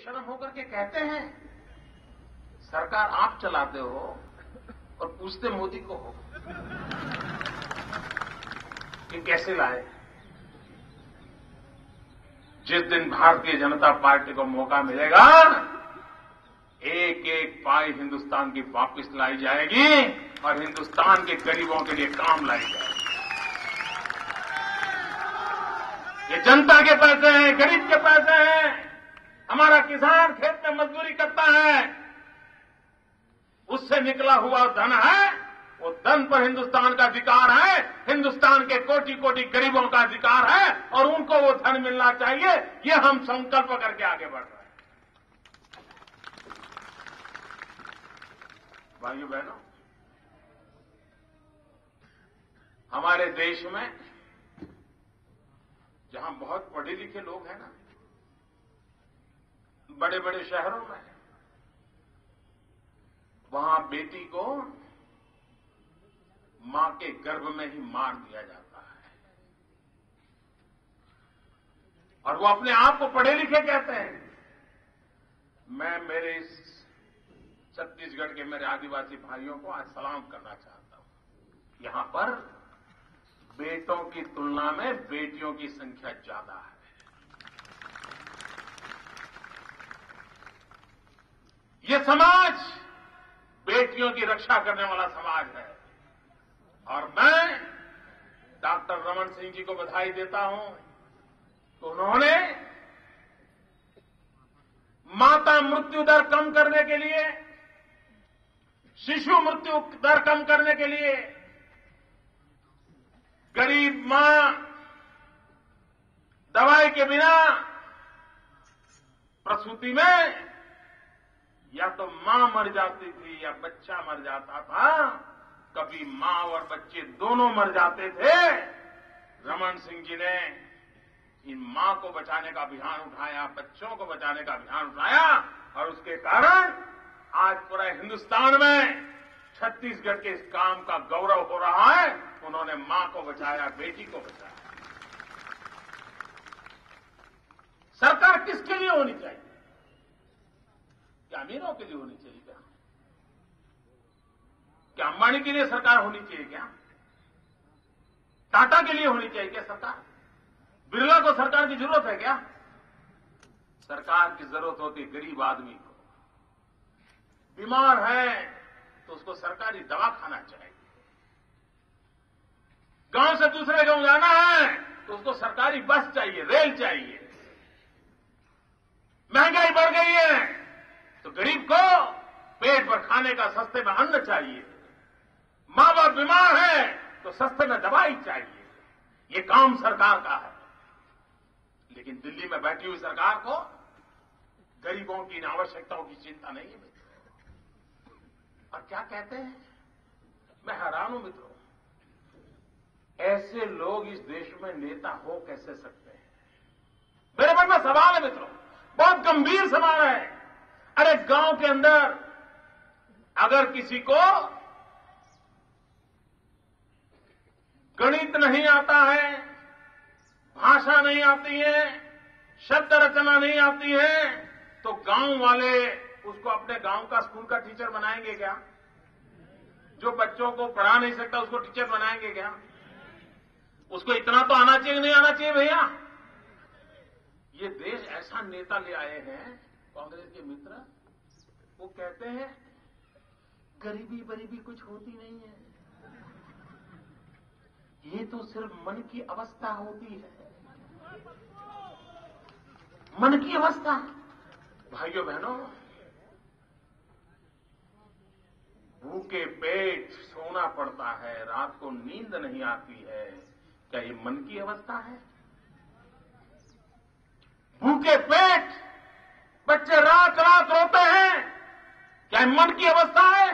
बेशर्म होकर के कहते हैं सरकार आप चलाते हो और पूछते मोदी को हो कि कैसे लाए। जिस दिन भारतीय जनता पार्टी को मौका मिलेगा एक एक पाई हिंदुस्तान की वापस लाई जाएगी और हिंदुस्तान के गरीबों के लिए काम लाई जाएगी। ये जनता के पैसे हैं, गरीब के पैसे हैं। हमारा किसान खेत में मजदूरी करता है, उससे निकला हुआ धन है, वो धन पर हिंदुस्तान का अधिकार है, हिंदुस्तान के कोटि कोटि गरीबों का अधिकार है और उनको वो धन मिलना चाहिए। ये हम संकल्प करके आगे बढ़ रहे हैं। भाइयों बहनों, हमारे देश में जहां बहुत पढ़े लिखे लोग हैं ना, बड़े बड़े शहरों में, वहां बेटी को मां के गर्भ में ही मार दिया जाता है और वो अपने आप को पढ़े लिखे कहते हैं। मैं मेरे इस छत्तीसगढ़ के मेरे आदिवासी भाइयों को आज सलाम करना चाहता हूं। यहां पर बेटों की तुलना में बेटियों की संख्या ज्यादा है। ये समाज बेटियों की रक्षा करने वाला समाज है और मैं डॉक्टर रमन सिंह जी को बधाई देता हूं तो उन्होंने माता मृत्यु दर कम करने के लिए, शिशु मृत्यु दर कम करने के लिए, गरीब मां दवाई के बिना प्रसूति में या तो मां मर जाती थी या बच्चा मर जाता था, कभी मां और बच्चे दोनों मर जाते थे। रमन सिंह जी ने इन मां को बचाने का अभियान उठाया, बच्चों को बचाने का अभियान उठाया और उसके कारण आज पूरे हिंदुस्तान में छत्तीसगढ़ के इस काम का गौरव हो रहा है। उन्होंने मां को बचाया, बेटी को बचाया। सरकार किसके लिए होनी चाहिए? क्या अमीरों के लिए होनी चाहिए क्या? क्या अंबानी के लिए सरकार होनी चाहिए क्या? टाटा के लिए होनी चाहिए क्या सरकार? बिरला को सरकार की जरूरत है क्या? सरकार की जरूरत होती है गरीब आदमी को। बीमार है तो उसको सरकारी दवाखाना चाहिए। गांव से दूसरे गांव जाना है तो उसको सरकारी बस चाहिए, रेल चाहिए। महंगाई बढ़ गई है तो गरीब को पेट भर खाने का सस्ते में अन्न चाहिए। मां बाप बीमार है तो सस्ते में दवाई चाहिए। ये काम सरकार का है। लेकिन दिल्ली में बैठी हुई सरकार को गरीबों की इन आवश्यकताओं की चिंता नहीं है मित्रों। और क्या कहते हैं, मैं हैरान हूं मित्रों, ऐसे लोग इस देश में नेता हो कैसे सकते हैं? मेरे मन में सवाल है मित्रों, बहुत गंभीर सवाल है। अरे गांव के अंदर अगर किसी को गणित नहीं आता है, भाषा नहीं आती है, शब्द रचना नहीं आती है, तो गांव वाले उसको अपने गांव का स्कूल का टीचर बनाएंगे क्या? जो बच्चों को पढ़ा नहीं सकता उसको टीचर बनाएंगे क्या? उसको इतना तो आना चाहिए, नहीं आना चाहिए भैया? ये देश ऐसा नेता ले आए हैं कांग्रेस के मित्र, वो कहते हैं गरीबी बरीबी कुछ होती नहीं है, ये तो सिर्फ मन की अवस्था होती है। मन की अवस्था। भाइयों बहनों, भूखे पेट सोना पड़ता है, रात को नींद नहीं आती है, क्या ये मन की अवस्था है? भूखे पेट बच्चे रात रात रोते हैं, क्या ये मन की अवस्था है?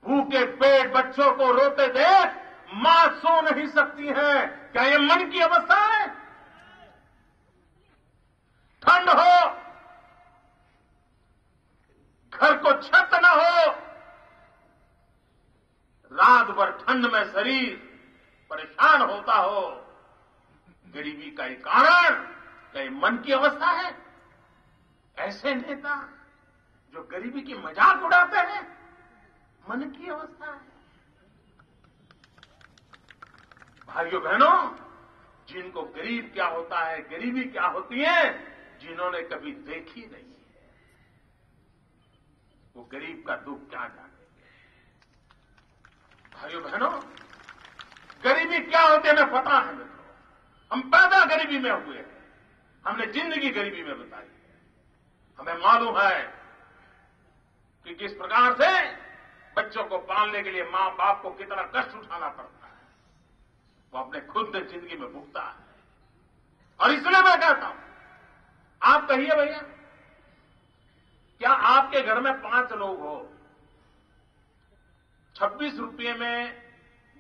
भूखे पेट बच्चों को रोते देख मां सो नहीं सकती है, क्या ये मन की अवस्था है? ठंड हो, घर को छत न हो, रात भर ठंड में शरीर परेशान होता हो, गरीबी का एक कारण क्या ये मन की अवस्था है? ऐसे नेता जो गरीबी की मजाक उड़ाते हैं, मन की अवस्था है। भाइयों बहनों, जिनको गरीब क्या होता है, गरीबी क्या होती है, जिन्होंने कभी देखी नहीं है, वो गरीब का दुख क्या जानेंगे। भाइयों बहनों, गरीबी क्या होती है हमें पता है मित्रों। हम पैदा गरीबी में हुए हैं, हमने जिंदगी गरीबी में बिताई है। हमें मालूम है कि किस प्रकार से बच्चों को पालने के लिए मां बाप को कितना कष्ट उठाना पड़ता है, वो अपने खुद ने जिंदगी में भुगता है। और इसलिए मैं कहता हूं, आप कहिए भैया, क्या आपके घर में 5 लोग हो, 26 रुपये में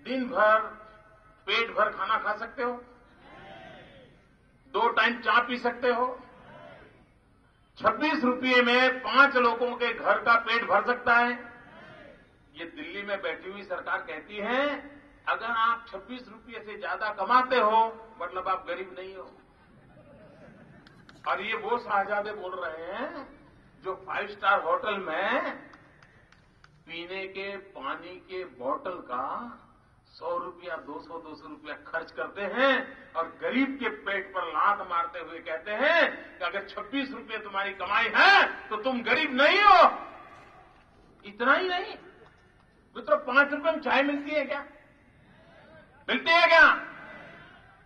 दिन भर पेट भर खाना खा सकते हो? 2 टाइम चाय पी सकते हो? 26 रुपये में 5 लोगों के घर का पेट भर सकता है? ये दिल्ली में बैठी हुई सरकार कहती है अगर आप 26 रुपये से ज्यादा कमाते हो मतलब आप गरीब नहीं हो। और ये वो साहजादे बोल रहे हैं जो 5 स्टार होटल में पीने के पानी के बोतल का 100 रुपया 200 रुपया खर्च करते हैं और गरीब के पेट पर लात मारते हुए कहते हैं कि अगर 26 रुपये तुम्हारी कमाई है तो तुम गरीब नहीं हो। इतना ही नहीं मित्रों, 5 रुपये में चाय मिलती है क्या? मिलती है क्या?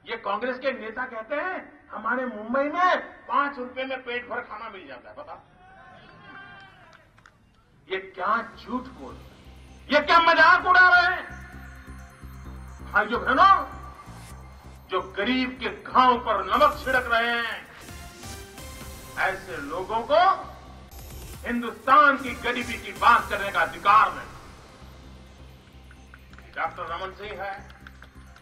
ये कांग्रेस के नेता कहते हैं हमारे मुंबई में 5 रुपये में पेट भर खाना मिल जाता है। बता, ये क्या झूठ बोल रहे हैं, ये क्या मजाक उड़ा रहे हैं। भाइयों बहनों, जो गरीब के घाव पर नमक छिड़क रहे हैं, ऐसे लोगों को हिंदुस्तान की गरीबी की बात करने का अधिकार नहीं। डॉक्टर रमन सिंह है,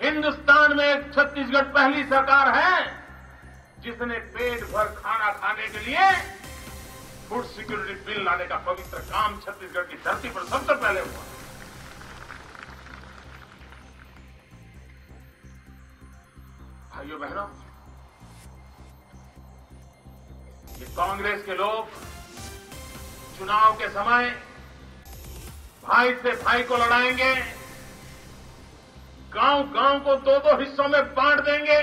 हिंदुस्तान में छत्तीसगढ़ पहली सरकार है जिसने पेट भर खाना खाने के लिए फूड सिक्योरिटी बिल लाने का पवित्र काम छत्तीसगढ़ की धरती पर सबसे पहले हुआ। भाइयों बहनों, ये कांग्रेस के लोग चुनाव के समय भाई से भाई को लड़ाएंगे, गांव-गांव को 2-2 हिस्सों में बांट देंगे,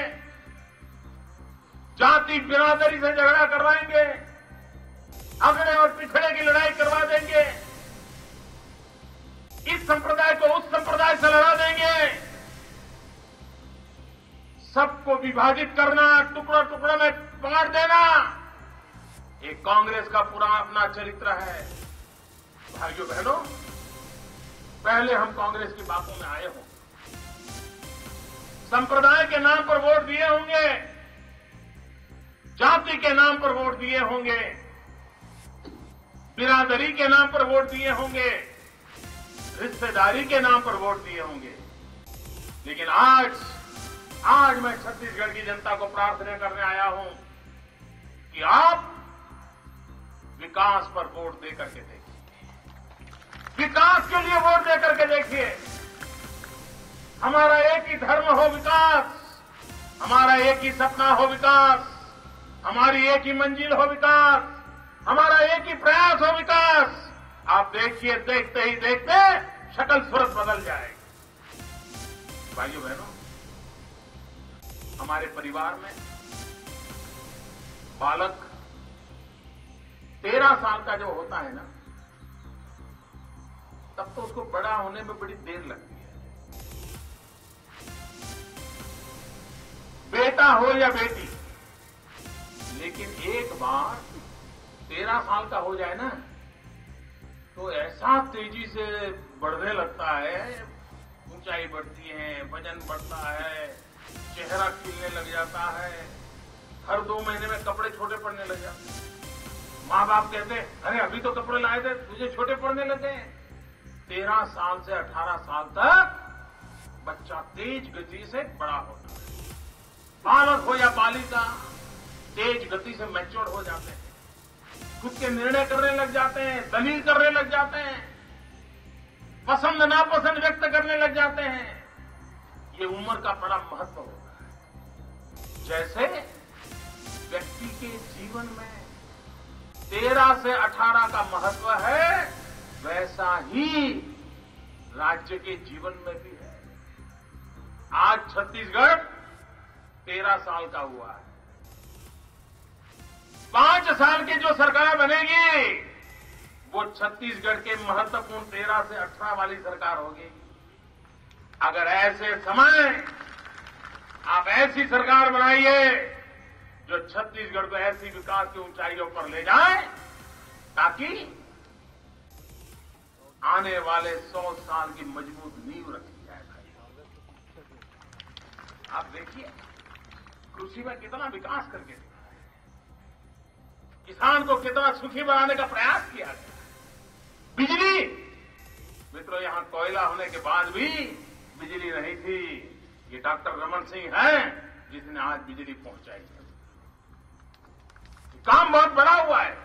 जाति बिरादरी से झगड़ा करवाएंगे, अगड़े और पिछड़े की लड़ाई करवा देंगे, इस संप्रदाय को उस संप्रदाय से लड़ा देंगे, सबको विभाजित करना, टुकड़ा-टुकड़ा में बांट देना, ये कांग्रेस का पूरा अपना चरित्र है। भाइयों बहनों, पहले हम कांग्रेस की बातों में आए हों, संप्रदाय के नाम पर वोट दिए होंगे, जाति के नाम पर वोट दिए होंगे, बिरादरी के नाम पर वोट दिए होंगे, रिश्तेदारी के नाम पर वोट दिए होंगे, लेकिन आज मैं छत्तीसगढ़ की जनता को प्रार्थना करने आया हूं कि आप विकास पर वोट दे करके देखिए, विकास के लिए वोट दे करके देखिए। हमारा एक ही धर्म हो विकास, हमारा एक ही सपना हो विकास, हमारी एक ही मंजिल हो विकास, हमारा एक ही प्रयास हो विकास। आप देखिए, देखते ही देखते शक्ल सूरत बदल जाएगी। भाइयों बहनों, हमारे परिवार में बालक 13 साल का जो होता है ना, तब तो उसको बड़ा होने में बड़ी देर लगती है। बेटा हो या बेटी, लेकिन एक बार 13 साल का हो जाए ना तो ऐसा तेजी से बढ़ने लगता है, ऊंचाई बढ़ती है, वजन बढ़ता है, चेहरा खिलने लग जाता है, हर 2 महीने में कपड़े छोटे पड़ने लग जाते हैं। माँ बाप कहते हैं अरे अभी तो कपड़े लाए थे, तुझे छोटे पड़ने लगे। 13 साल से 18 साल तक बच्चा तेज गति से बड़ा होता है। बालक हो या बालिका, तेज गति से मैच्योर हो जाते हैं, खुद के निर्णय करने लग जाते हैं, दलील करने लग जाते हैं, पसंद नापसंद व्यक्त करने लग जाते हैं। ये उम्र का बड़ा महत्व होता है। जैसे व्यक्ति के जीवन में 13 से 18 का महत्व है, वैसा ही राज्य के जीवन में भी है। आज छत्तीसगढ़ 13 साल का हुआ है। 5 साल की जो सरकार बनेगी वो छत्तीसगढ़ के महत्वपूर्ण 13 से 18 वाली सरकार होगी। अगर ऐसे समय आप ऐसी सरकार बनाइए जो छत्तीसगढ़ को ऐसी विकास की ऊंचाइयों पर ले जाए ताकि आने वाले 100 साल की मजबूत नींव रखी जाए। आप देखिए कृषि में कितना विकास करके दिखा है, किसान को कितना सुखी बनाने का प्रयास किया गया। बिजली, मित्रों, यहां कोयला होने के बाद भी बिजली नहीं थी। ये डॉक्टर रमन सिंह हैं जिसने आज बिजली पहुंचाई है। काम बहुत बड़ा हुआ है।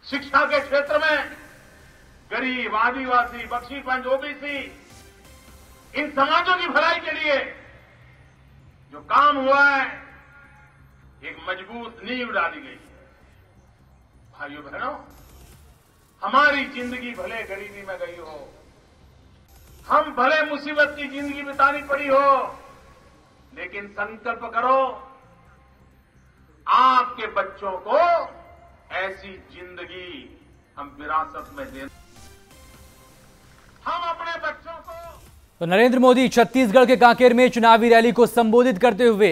शिक्षा के क्षेत्र में गरीब, आदिवासी, बख्शीपंच, ओबीसी, इन समाजों की भलाई के लिए जो काम हुआ है, एक मजबूत नींव डाली गई है। भाइयों बहनों, हमारी जिंदगी भले गरीबी में गई हो, हम भले मुसीबत की जिंदगी बितानी पड़ी हो, लेकिन संकल्प करो आपके बच्चों को ऐसी जिंदगी हम विरासत में दें। हम अपने बच्चों को। तो नरेंद्र मोदी छत्तीसगढ़ के कांकेर में चुनावी रैली को संबोधित करते हुए